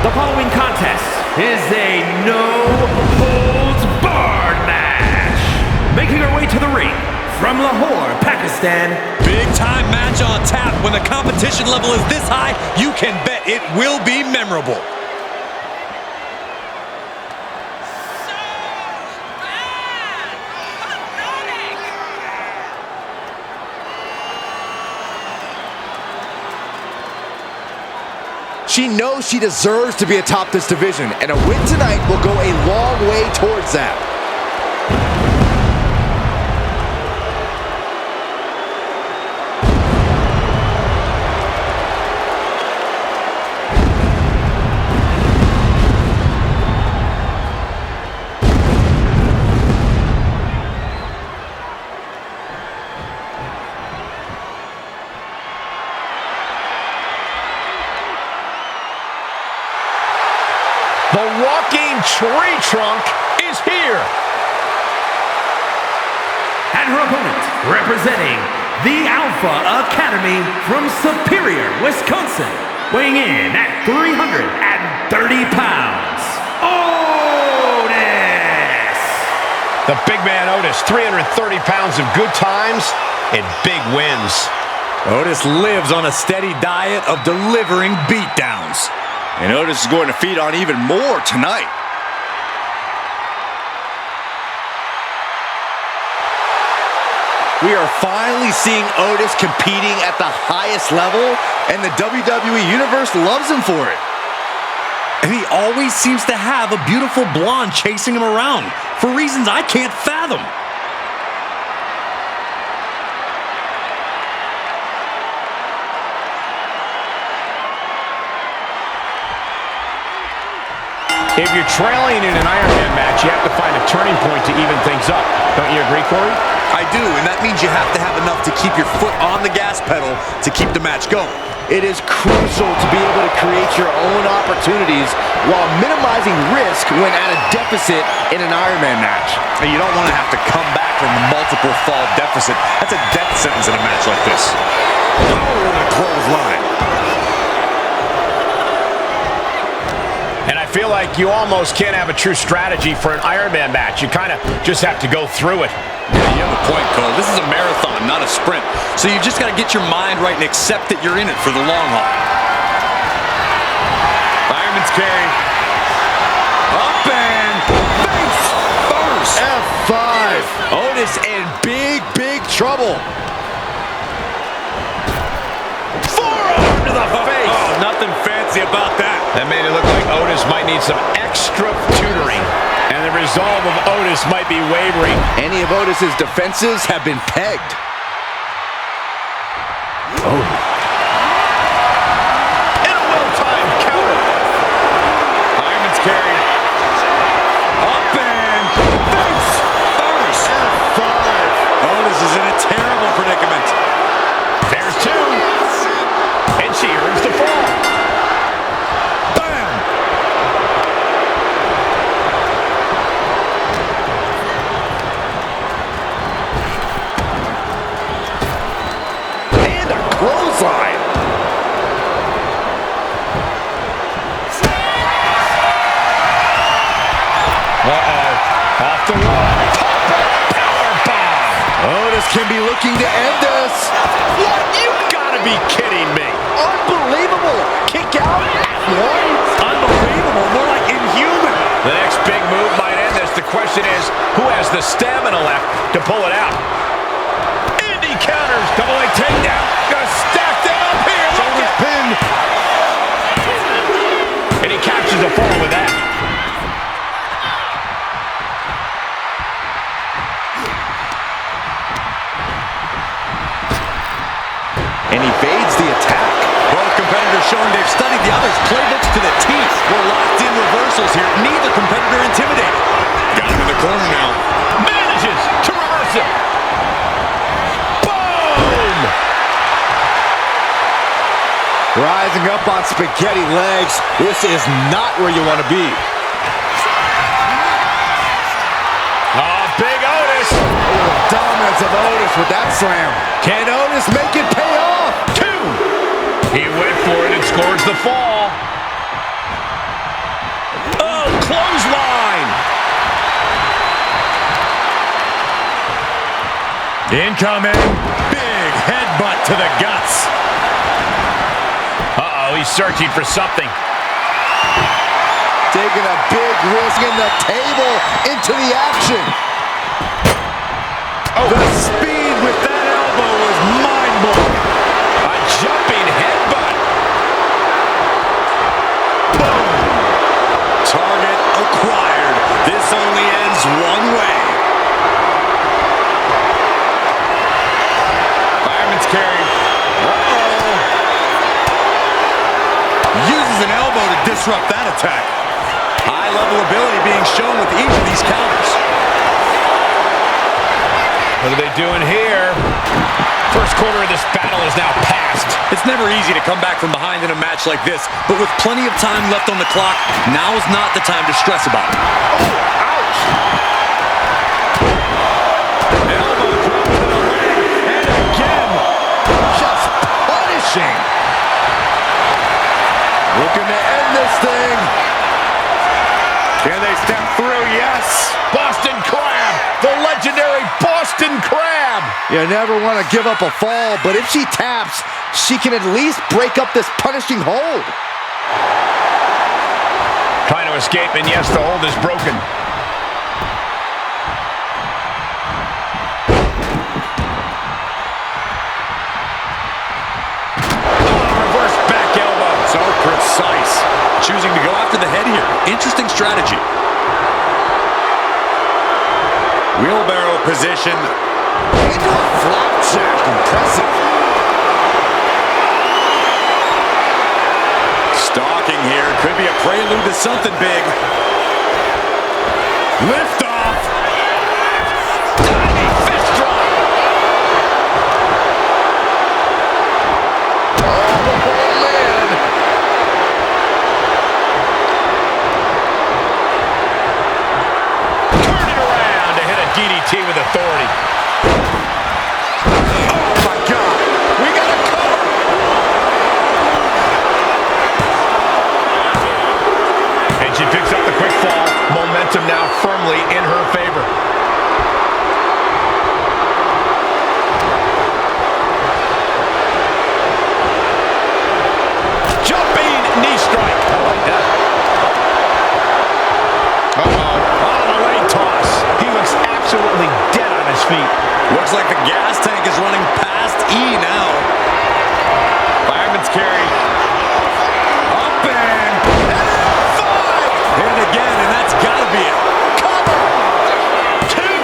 The following contest is a no-holds-barred match. Making her way to the ring from Lahore, Pakistan. Big-time match on tap. When the competition level is this high, you can bet it will be memorable. She knows she deserves to be atop this division, and a win tonight will go a long way towards that. The walking tree trunk is here. And her opponent, representing the Alpha Academy from Superior, Wisconsin, weighing in at 330 pounds, Otis! The big man Otis, 330 pounds of good times and big wins. Otis lives on a steady diet of delivering beatdowns. And Otis is going to feed on even more tonight. We are finally seeing Otis competing at the highest level, and the WWE Universe loves him for it. And he always seems to have a beautiful blonde chasing him around for reasons I can't fathom. If you're trailing in an Iron Man match, you have to find a turning point to even things up. Don't you agree, Corey? I do, and that means you have to have enough to keep your foot on the gas pedal to keep the match going. It is crucial to be able to create your own opportunities while minimizing risk when at a deficit in an Iron Man match. And you don't want to have to come back from a multiple fall deficit. That's a death sentence in a match like this. Oh, and a clothesline. And I feel like you almost can't have a true strategy for an Iron Man match. You kind of just have to go through it. Yeah, you have a point, Cole. This is a marathon, not a sprint. So you've just got to get your mind right and accept that you're in it for the long haul. Fireman's carry. Up and face first. F5. Otis in big, big trouble. Forearm to the face. Oh, nothing fancy about that. That made it look like Otis might need some extra tutoring. And the resolve of Otis might be wavering. Any of Otis's defenses have been pegged. Oh. And a well-timed counter. Fireman's carry. Up and face first. F5. Otis is in a terrible predicament. There's two. And she earns the fall. Clothesline. Off the wall. Powerbomb. Otis can be looking to end this. What? You gotta be kidding me. Unbelievable. Kick out at one. Unbelievable. More like inhuman. The next big move might end this. The question is, who has the stamina left to pull it out? Indy counters. Double leg takedown. Gonna stack them up here. Shoulders pinned. And he captures a fall with that. And he evades the attack. Both competitors showing they've studied the other's playbooks to the teeth. We're locked in reversals here. Neither competitor intimidated. Got him in the corner now. Manages to reverse it. Boom! Rising up on spaghetti legs. This is not where you want to be. Oh, big Otis. Dominance of Otis with that slam. Can Otis make it pay off? Two. He went for it and scores the fall. clothesline. Incoming. Big headbutt to the guts. Uh-oh, he's searching for something. Taking a big risk in the table into the action. Oh. The speed with that elbow was mind-blowing. A jumping headbutt. Boom. Target acquired. This only ends one way. Fireman's carry. Uh-oh. Uses an elbow to disrupt that attack. High-level ability being shown with each of these counters. What are they doing here? First quarter of this battle is now past. It's never easy to come back from behind in a match like this, but with plenty of time left on the clock, now is not the time to stress about it. Oh, ouch! Elbow drop to the leg, and again, Just punishing. Looking to end this thing. can they step through? Yes! Boston Crab! The legendary Boston Crab! You never want to give up a fall, but if she taps, she can at least break up this punishing hold. Trying to escape, and yes, the hold is broken. Reverse back elbow. So precise. Choosing to go after the head here. Interesting strategy. Wheelbarrow position. Into a flapjack. Impressive. Stalking here. Could be a prelude to something big. Lift off. Diving fist drop. Oh, man. Turn it around to hit a DDT with authority. Oh my God. We got a cover. And she picks up the quick fall. Momentum now firmly in her favor. Jumping knee strike. I like that. Uh-oh. On a lane toss. He looks absolutely dead on his feet. Looks like the gas tank is running past E now. Fireman's carry. Up and five. Hit it again, and that's got to be it. Cover. Two.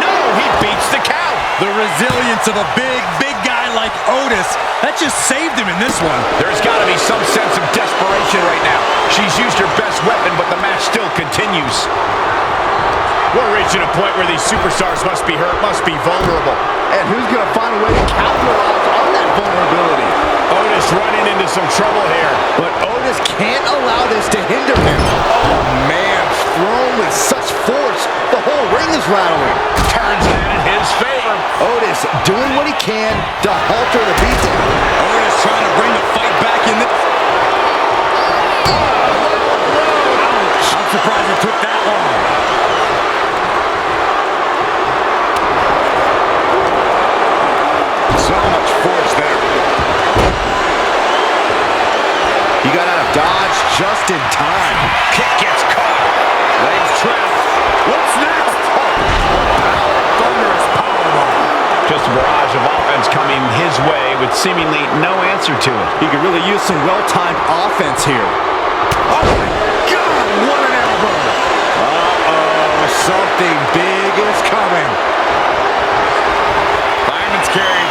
No, he beats the count. The resilience of a big guy like Otis, that just saved him in this one. There's got to be some sense of desperation right now. She's used her best weapon, but the match still continues. We're reaching a point where these superstars must be hurt, must be vulnerable. And who's going to find a way to capitalize on that vulnerability? Otis running into some trouble here. But Otis can't allow this to hinder him. Oh, man. Thrown with such force, the whole ring is rattling. Turns that in his favor. Otis doing what he can to halter the beatdown. Otis trying to bring the fight back in. Ouch. I'm surprised it took that long. So much force there. He got out of dodge just in time. Kick gets caught. Legs trapped. What's next? Thunderous powerbomb. Just a barrage of offense coming his way with seemingly no answer to it. He could really use some well-timed offense here. Oh my God, what an elbow. Uh-oh, something big is coming. Fireman's carry.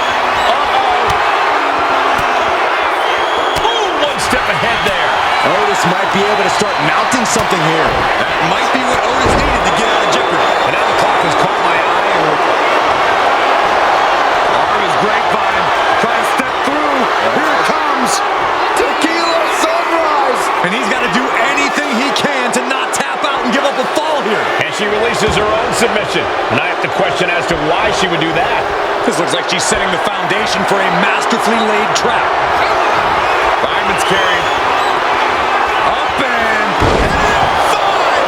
One step ahead there. Otis might be able to start mounting something here. That might be what Otis needed to get out of jeopardy. And now the clock has caught my eye. Arm is grapevine. Trying to step through. Here it comes. Tequila sunrise. And he's got to do anything he can to not tap out and give up a fall here. And she releases her own submission. And I have to question as to why she would do that. This looks like she's setting the foundation for a masterfully laid trap. Fireman's carry. Up and five.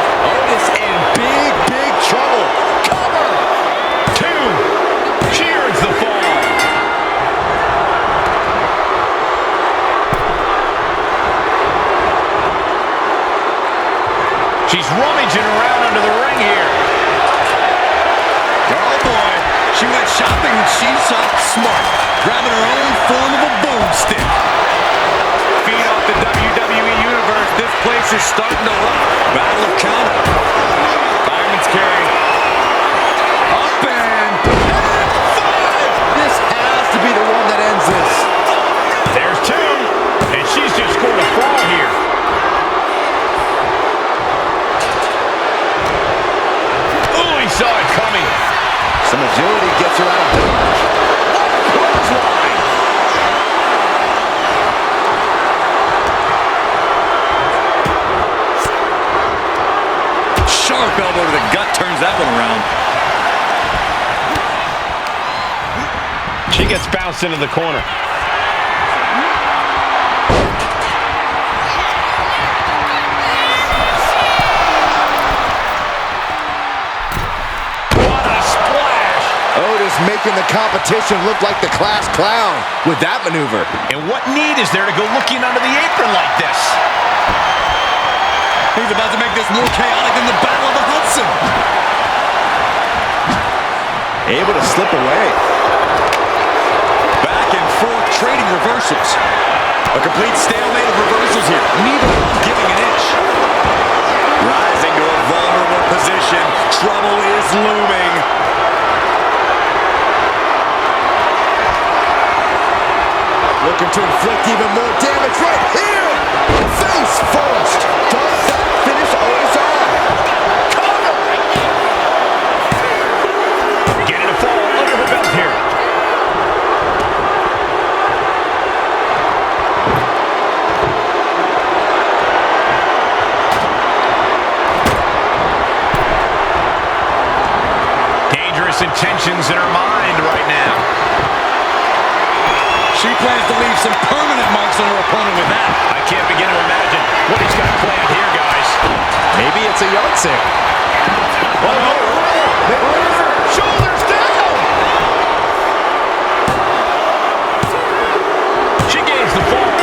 Changing around under the ring here. Oh, boy. She went shopping and she shopped smart. Grabbing her own form of a boomstick. Feed off the WWE Universe. This place is starting to rock. Battle of counter. Fireman's carry. Up and 5. This has to be the one that ends this. There's 2. And she's just scored a fall here. Oh, he saw it coming. Some agility gets her out of dodge. Clothesline. Sharp elbow to the gut turns that one around. She gets bounced into the corner. What a splash! Otis making the competition look like the class clown with that maneuver. And what need is there to go looking under the apron like this? He's about to make this more chaotic than the Battle of the Hudson. Able to slip away. Back and forth trading reversals. A complete stalemate of reversals here. Neither one giving an inch. Rising to a vulnerable position. Trouble is looming. Looking to inflict even more damage right here. Face first. Does that finish Otis off? Getting a fall under her belt here. Dangerous intentions in her mind right now. She plans to leave some permanent marks on her opponent with that. I can't begin to imagine what he's got planned here, guys. Maybe it's a yard sale. Shoulders down! She gains the fall.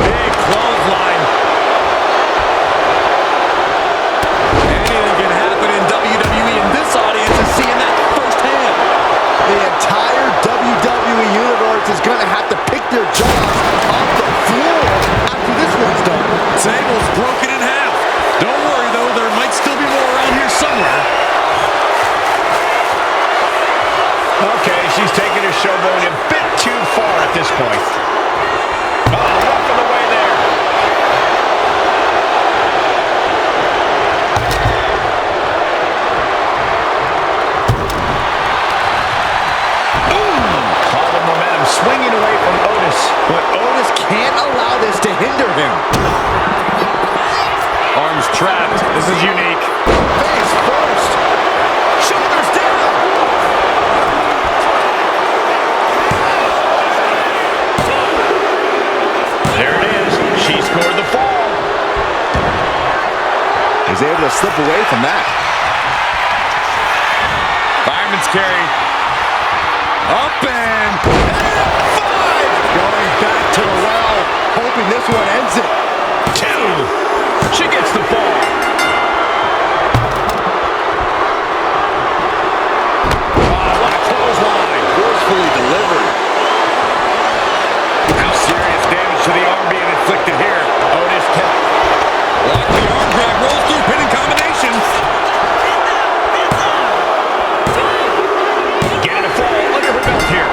Big clothesline. Anything can happen in WWE, and this audience is seeing that firsthand. The entire WWE Universe is going to have to pick their jaws off the floor after this one's done. Table's broken in half. Don't worry, though. There might still be more around here somewhere. Okay, she's taking her showboat a bit too far at this point. Oh, walking away there. All the momentum swinging away from Otis. But Otis can't allow this to hinder him. Arms trapped. This is unique. Face first. Shoulders down. There it is. She scored the fall. He's able to slip away from that. Fireman's carry. Up and 5. Going back to the well, hoping this one ends it. 2. She gets the fall. Oh, what a clothesline. Forcefully delivered. How serious damage to the arm being inflicted here? Otis kept. Lock the arm drag, rolls through, pinning combination. Getting a fall under her belt here.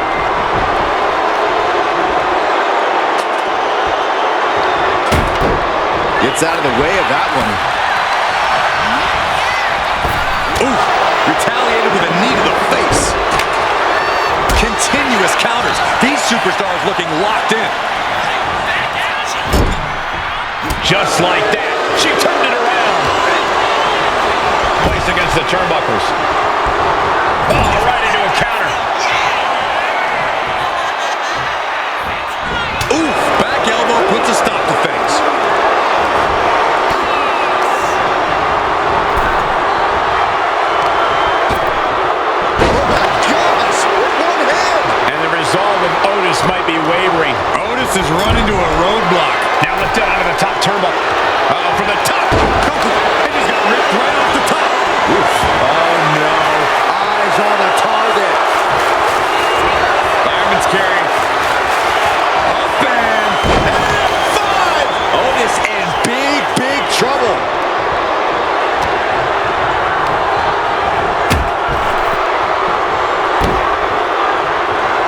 Gets out of the way of that one. Ooh, retaliated with a knee to the face. Continuous counters. These superstars looking locked in. Just like that. She turned it around. Placed against the turnbuckles. Oh, right into a counter. Oof, back elbow puts a stop to things. And the resolve of Otis might be wavering. run into a roadblock. Now lifted onto the top turbo. Uh-oh, from the top. And he's got ripped right off the top. Oof. Oh, no. Eyes on the target. Fireman's carry. Up and 5. Otis in big, big trouble.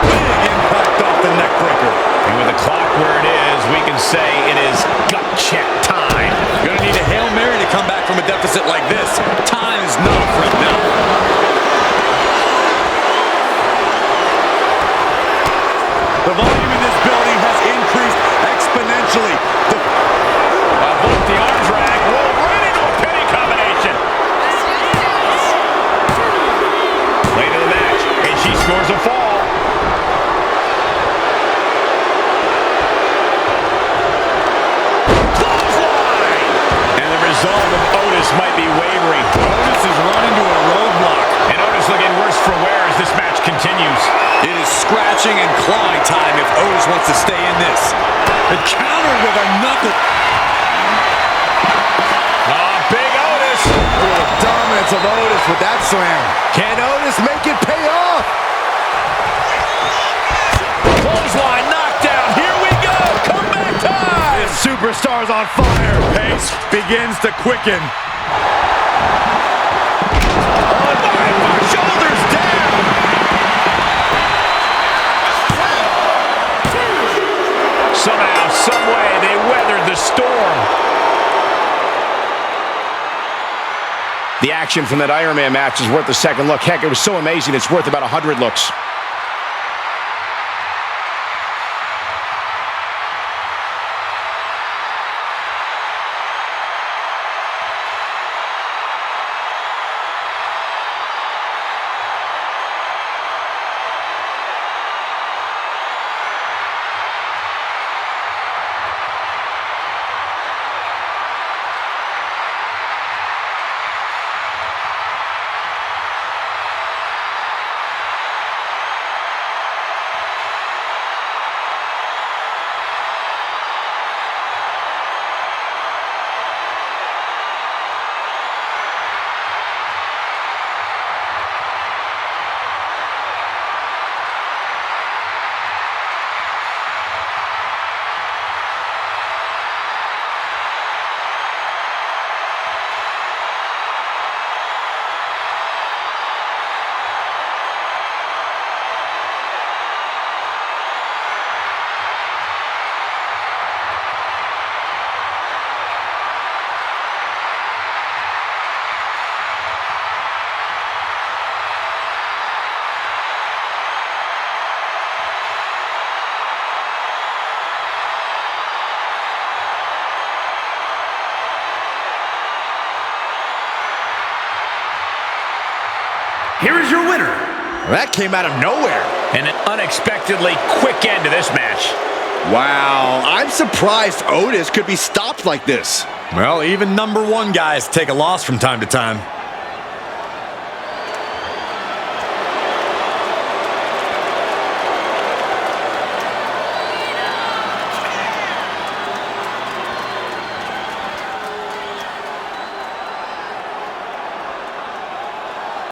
Big impact off the neck breaker. And with the clock where it is, we can say it is gut check time. Gonna need a Hail Mary to come back from a deficit like this. Time is not a friend now. The volume in this building has increased exponentially. Both the arm drag rolled right into a penny combination. Late in the match, and she scores a fall. Clothesline! And the resolve of Otis might be wavering. Otis is running to a roadblock. And Otis looking worse for wear as this match continues. It is scratching and clawing time if Otis wants to stay in this. The counter with a knuckle. Big Otis. Oh, the dominance of Otis with that slam. Can Otis make it pay off? Clothesline knockdown. Here we go. Comeback time. This superstar's on fire. Pace begins to quicken. Oh my, shoulders down. Somehow, some way, they weathered the storm. The action from that Iron Man match is worth a second look. Heck, it was so amazing, it's worth about 100 looks. Here is your winner. That came out of nowhere. And an unexpectedly quick end to this match. Wow, I'm surprised Otis could be stopped like this. Well, even #1 guys take a loss from time to time.